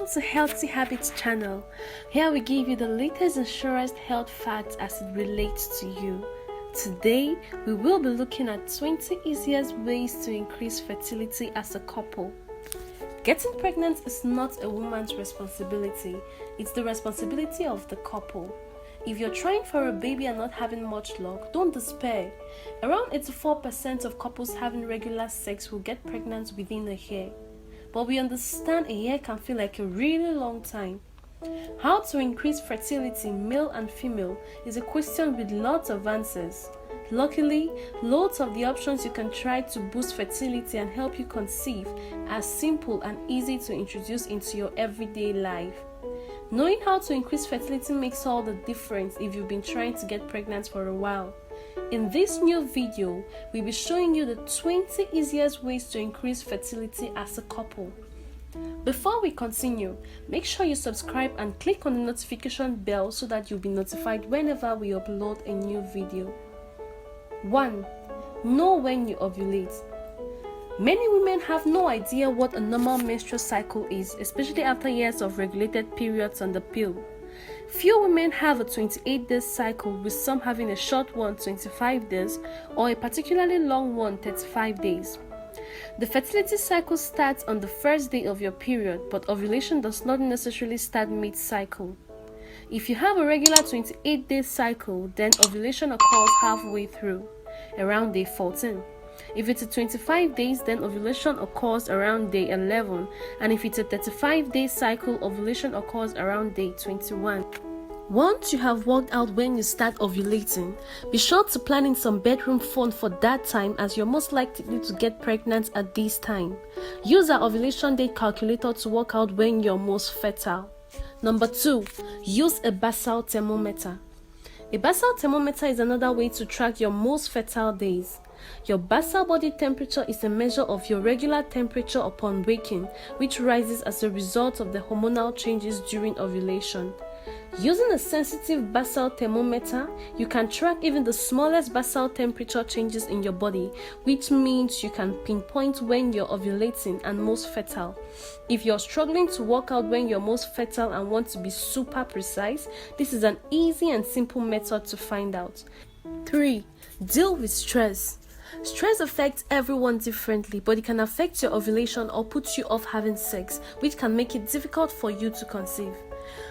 Welcome to Healthy Habits channel. Here we give you the latest and surest health facts as it relates to you. Today, we will be looking at 20 easiest ways to increase fertility as a couple. Getting pregnant is not a woman's responsibility, it's the responsibility of the couple. If you're trying for a baby and not having much luck, don't despair. Around 84% of couples having regular sex will get pregnant within a year. But we understand a year can feel like a really long time. How to increase fertility, male and female, is a question with lots of answers. Luckily, loads of the options you can try to boost fertility and help you conceive are simple and easy to introduce into your everyday life. Knowing how to increase fertility makes all the difference if you've been trying to get pregnant for a while. In this new video, we'll be showing you the 20 easiest ways to increase fertility as a couple. Before we continue, make sure you subscribe and click on the notification bell so that you'll be notified whenever we upload a new video. 1. Know when you ovulate. Many women have no idea what a normal menstrual cycle is, especially after years of regulated periods on the pill. Few women have a 28-day cycle, with some having a short one 25 days or a particularly long one 35 days. The fertility cycle starts on the first day of your period, but ovulation does not necessarily start mid-cycle. If you have a regular 28-day cycle, then ovulation occurs halfway through, around day 14. If it's a 25 days, then ovulation occurs around day 11, and if it's a 35-day cycle, ovulation occurs around day 21. Once you have worked out when you start ovulating, be sure to plan in some bedroom fun for that time, as you're most likely to get pregnant at this time. Use our ovulation date calculator to work out when you're most fertile. Number 2, use a basal thermometer. A basal thermometer is another way to track your most fertile days. Your basal body temperature is a measure of your regular temperature upon waking, which rises as a result of the hormonal changes during ovulation. Using a sensitive basal thermometer, you can track even the smallest basal temperature changes in your body, which means you can pinpoint when you're ovulating and most fertile. If you're struggling to work out when you're most fertile and want to be super precise, this is an easy and simple method to find out. 3. Deal with stress. Stress affects everyone differently, but it can affect your ovulation or put you off having sex, which can make it difficult for you to conceive.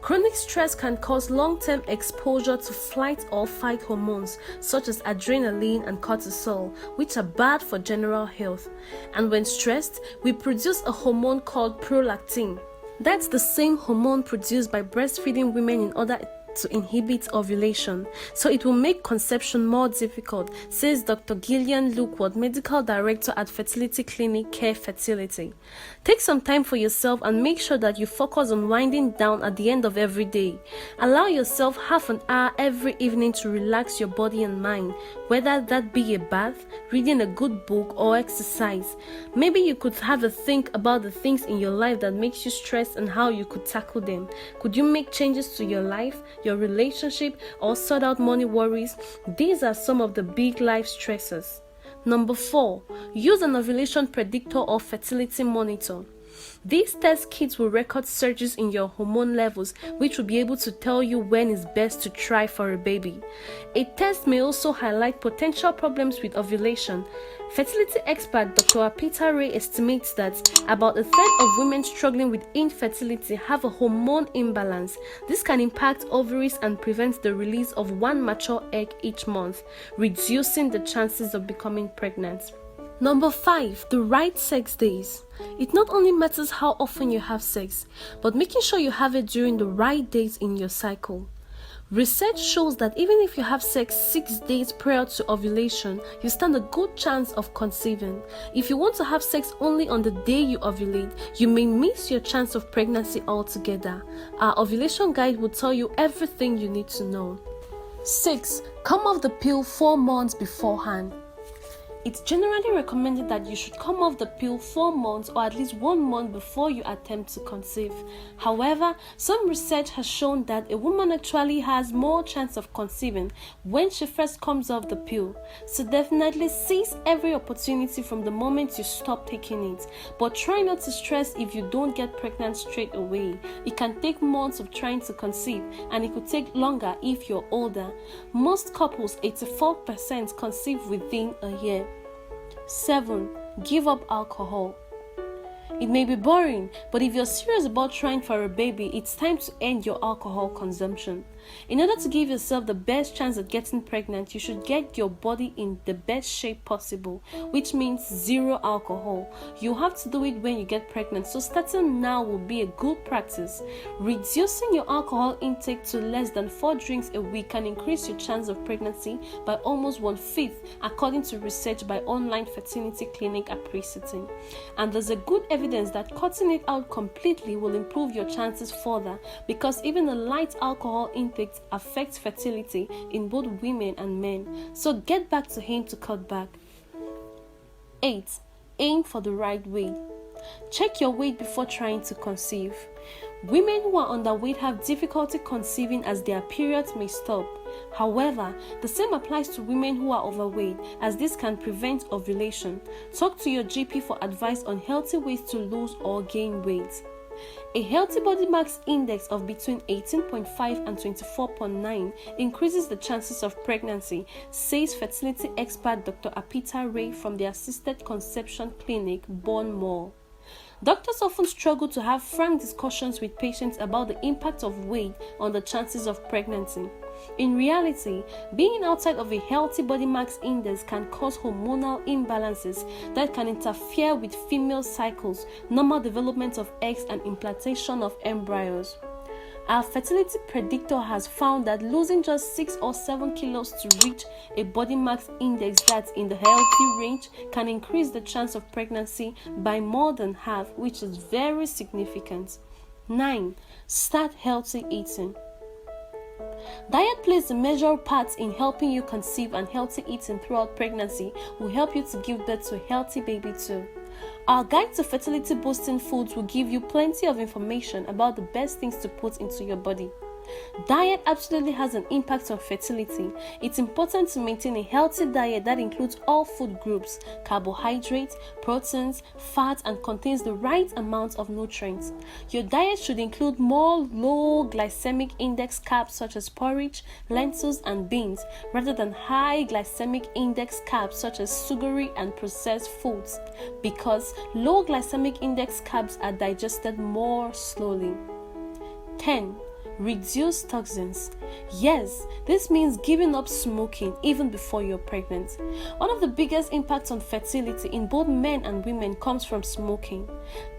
Chronic stress can cause long-term exposure to flight or fight hormones such as adrenaline and cortisol, which are bad for general health. And when stressed, we produce a hormone called prolactin. That's the same hormone produced by breastfeeding women in order to inhibit ovulation, so it will make conception more difficult, says Dr. Gillian Lookwood, Medical Director at fertility clinic Care Fertility. Take some time for yourself and make sure that you focus on winding down at the end of every day. Allow yourself half an hour every evening to relax your body and mind, whether that be a bath, reading a good book, or exercise. Maybe you could have a think about the things in your life that makes you stressed and how you could tackle them. Could you make changes to your life, your relationship, or sort out money worries? These are some of the big life stressors. Number 4, use an ovulation predictor or fertility monitor. These test kits will record surges in your hormone levels, which will be able to tell you when it's best to try for a baby. A test may also highlight potential problems with ovulation. Fertility expert Dr. Peter Ray estimates that about a third of women struggling with infertility have a hormone imbalance. This can impact ovaries and prevent the release of one mature egg each month, reducing the chances of becoming pregnant. Number 5, the right sex days. It not only matters how often you have sex, but making sure you have it during the right days in your cycle. Research shows that even if you have sex 6 days prior to ovulation, you stand a good chance of conceiving. If you want to have sex only on the day you ovulate, you may miss your chance of pregnancy altogether. Our ovulation guide will tell you everything you need to know. 6. Come off the pill 4 months beforehand. It's generally recommended that you should come off the pill 4 months or at least 1 month before you attempt to conceive. However, some research has shown that a woman actually has more chance of conceiving when she first comes off the pill. So definitely seize every opportunity from the moment you stop taking it. But try not to stress if you don't get pregnant straight away. It can take months of trying to conceive, and it could take longer if you're older. Most couples, 84%, conceive within a year. 7. Give up alcohol. It may be boring, but if you're serious about trying for a baby, it's time to end your alcohol consumption. In order to give yourself the best chance at getting pregnant, you should get your body in the best shape possible, which means 0 alcohol. You have to do it when you get pregnant, so starting now will be a good practice. Reducing your alcohol intake to less than 4 drinks a week can increase your chance of pregnancy by almost 1/5, according to research by online fertility clinic Apricity. And there's a good evidence that cutting it out completely will improve your chances further, because even a light alcohol intake affects fertility in both women and men. So get back to aim to cut back. 8. Aim for the right weight. Check your weight before trying to conceive. Women who are underweight have difficulty conceiving as their periods may stop. However, the same applies to women who are overweight, as this can prevent ovulation. Talk to your GP for advice on healthy ways to lose or gain weight. A healthy body mass index of between 18.5 and 24.9 increases the chances of pregnancy, says fertility expert Dr. Apita Ray from the Assisted Conception Clinic, Bournemouth. Doctors often struggle to have frank discussions with patients about the impact of weight on the chances of pregnancy. In reality, being outside of a healthy body mass index can cause hormonal imbalances that can interfere with female cycles, normal development of eggs, and implantation of embryos. Our fertility predictor has found that losing just 6 or 7 kilos to reach a body mass index that's in the healthy range can increase the chance of pregnancy by more than half, which is very significant. 9. Start healthy eating. Diet plays a major part in helping you conceive, and healthy eating throughout pregnancy will help you to give birth to a healthy baby too. Our guide to fertility boosting foods will give you plenty of information about the best things to put into your body. Diet absolutely has an impact on fertility. It's important to maintain a healthy diet that includes all food groups, carbohydrates, proteins, fats, and contains the right amount of nutrients. Your diet should include more low glycemic index carbs such as porridge, lentils, and beans, rather than high glycemic index carbs such as sugary and processed foods, because low glycemic index carbs are digested more slowly. 10. Reduce toxins. Yes, this means giving up smoking even before you're pregnant. One of the biggest impacts on fertility in both men and women comes from smoking.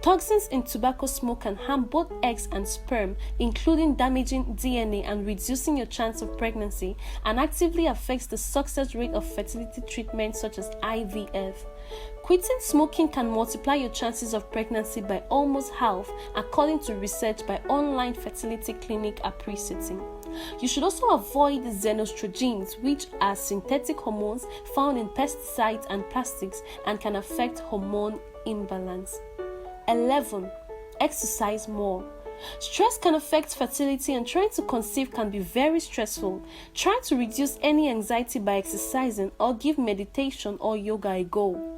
Toxins in tobacco smoke can harm both eggs and sperm, including damaging DNA and reducing your chance of pregnancy, and actively affects the success rate of fertility treatments such as IVF. Quitting smoking can multiply your chances of pregnancy by almost half, according to research by online fertility clinic Apricity. You should also avoid xenostrogens, which are synthetic hormones found in pesticides and plastics and can affect hormone imbalance. 11. Exercise more. Stress can affect fertility, and trying to conceive can be very stressful. Try to reduce any anxiety by exercising, or give meditation or yoga a go.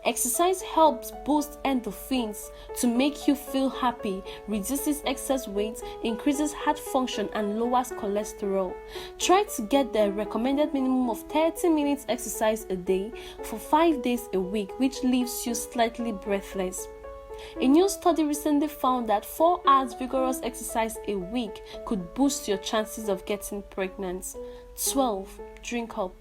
Exercise helps boost endorphins to make you feel happy, reduces excess weight, increases heart function, and lowers cholesterol. Try to get the recommended minimum of 30 minutes exercise a day for 5 days a week, which leaves you slightly breathless. A new study recently found that 4 hours vigorous exercise a week could boost your chances of getting pregnant. 12. Drink up.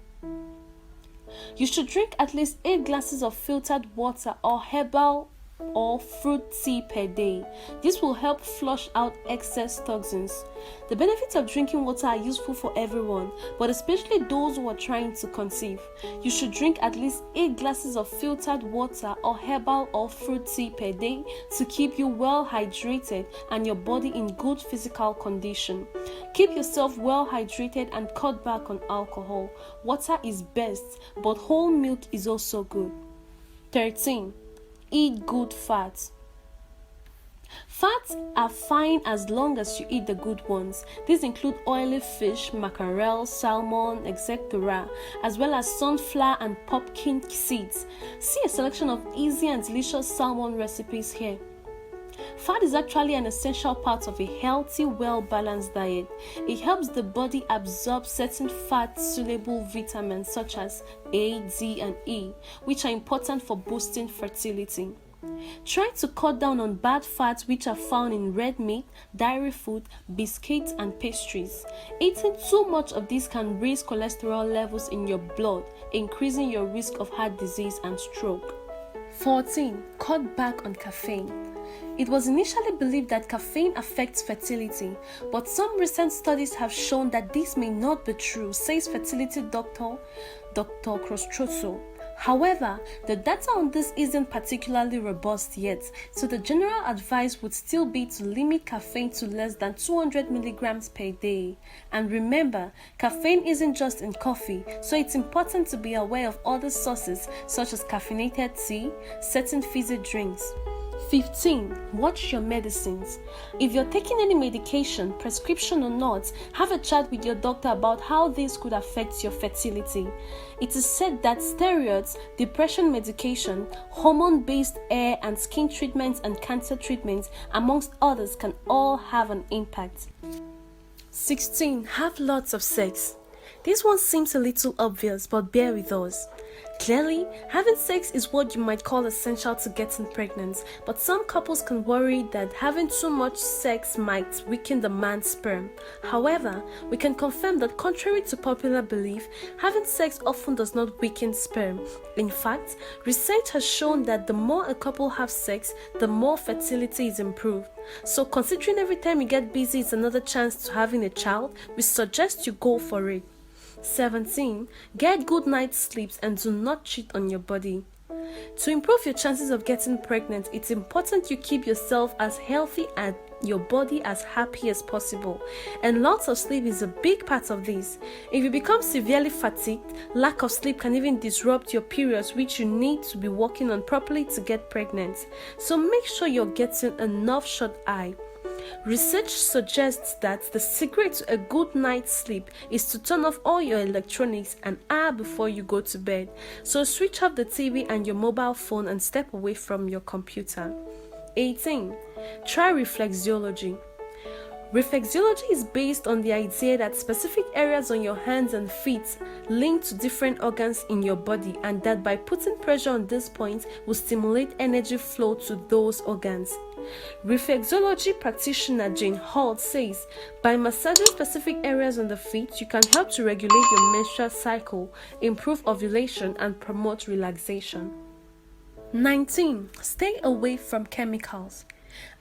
You should drink at least 8 glasses of filtered water or herbal or fruit tea per day. This will help flush out excess toxins. The benefits of drinking water are useful for everyone, but especially those who are trying to conceive. You should drink at least 8 glasses of filtered water or herbal or fruit tea per day to keep you well hydrated and your body in good physical condition. Keep yourself well hydrated and cut back on alcohol. Water is best, but whole milk is also good. 13. Eat good fats. Fats are fine as long as you eat the good ones. These include oily fish, mackerel, salmon, etc., as well as sunflower and pumpkin seeds. See a selection of easy and delicious salmon recipes here. Fat is actually an essential part of a healthy, well-balanced diet. It helps the body absorb certain fat-soluble vitamins such as A, D, and E, which are important for boosting fertility. Try to cut down on bad fats which are found in red meat, dairy food, biscuits, and pastries. Eating too much of these can raise cholesterol levels in your blood, increasing your risk of heart disease and stroke. 14. Cut back on caffeine. It was initially believed that caffeine affects fertility, but some recent studies have shown that this may not be true, says fertility doctor Dr. Crostroso. However, the data on this isn't particularly robust yet, so the general advice would still be to limit caffeine to less than 200 milligrams per day. And remember, caffeine isn't just in coffee, so it's important to be aware of other sources such as caffeinated tea, certain fizzy drinks. 15. Watch your medicines. If you're taking any medication, prescription or not, have a chat with your doctor about how this could affect your fertility. It is said that steroids, depression medication, hormone-based hair and skin treatments and cancer treatments, amongst others, can all have an impact. 16. Have lots of sex. This one seems a little obvious, but bear with us. Clearly, having sex is what you might call essential to getting pregnant, but some couples can worry that having too much sex might weaken the man's sperm. However, we can confirm that contrary to popular belief, having sex often does not weaken sperm. In fact, research has shown that the more a couple have sex, the more fertility is improved. So considering every time you get busy is another chance to having a child, we suggest you go for it. 17. Get good night's sleeps and do not cheat on your body. To improve your chances of getting pregnant, it's important you keep yourself as healthy and your body as happy as possible. And lots of sleep is a big part of this. If you become severely fatigued, lack of sleep can even disrupt your periods, which you need to be working on properly to get pregnant. So make sure you're getting enough shut-eye. Research suggests that the secret to a good night's sleep is to turn off all your electronics an hour before you go to bed. So switch off the TV and your mobile phone and step away from your computer. 18. Try reflexology. Reflexology is based on the idea that specific areas on your hands and feet link to different organs in your body, and that by putting pressure on these points will stimulate energy flow to those organs. Reflexology practitioner Jane Holt says, by massaging specific areas on the feet, you can help to regulate your menstrual cycle, improve ovulation, and promote relaxation. 19. Stay away from chemicals.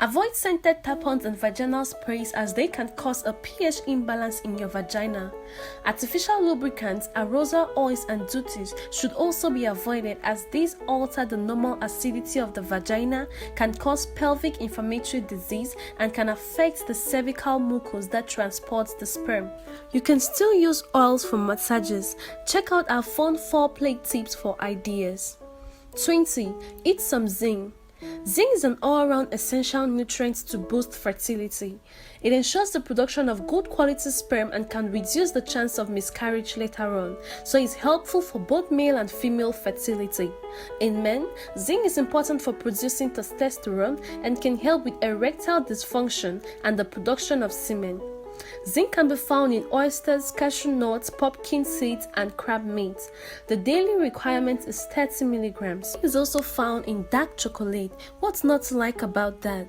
Avoid scented tampons and vaginal sprays as they can cause a pH imbalance in your vagina. Artificial lubricants, aerosol oils, and duties should also be avoided as these alter the normal acidity of the vagina, can cause pelvic inflammatory disease, and can affect the cervical mucus that transports the sperm. You can still use oils for massages. Check out our fun foreplay tips for ideas. 20. Eat some zinc. Zinc is an all-around essential nutrient to boost fertility. It ensures the production of good quality sperm and can reduce the chance of miscarriage later on, so it's helpful for both male and female fertility. In men, zinc is important for producing testosterone and can help with erectile dysfunction and the production of semen. Zinc can be found in oysters, cashew nuts, pumpkin seeds, and crab meat. The daily requirement is 30 milligrams. It is also found in dark chocolate. What's not to like about that?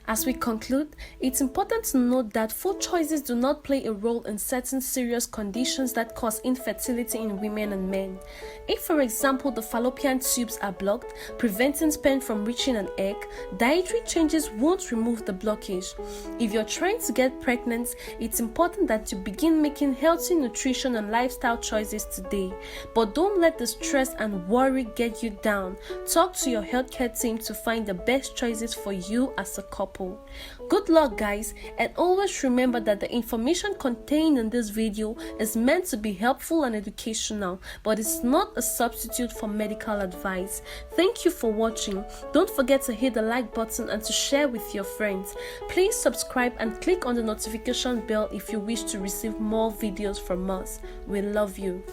As we conclude, it's important to note that food choices do not play a role in certain serious conditions that cause infertility in women and men. If, for example, the fallopian tubes are blocked, preventing sperm from reaching an egg, dietary changes won't remove the blockage. If you're trying to get pregnant, it's important that you begin making healthy nutrition and lifestyle choices today. But don't let the stress and worry get you down. Talk to your healthcare team to find the best choices for you as a couple. Good luck, guys, and always remember that the information contained in this video is meant to be helpful and educational, but it's not a substitute for medical advice. Thank you for watching. Don't forget to hit the like button and to share with your friends. Please subscribe and click on the notification bell if you wish to receive more videos from us. We love you.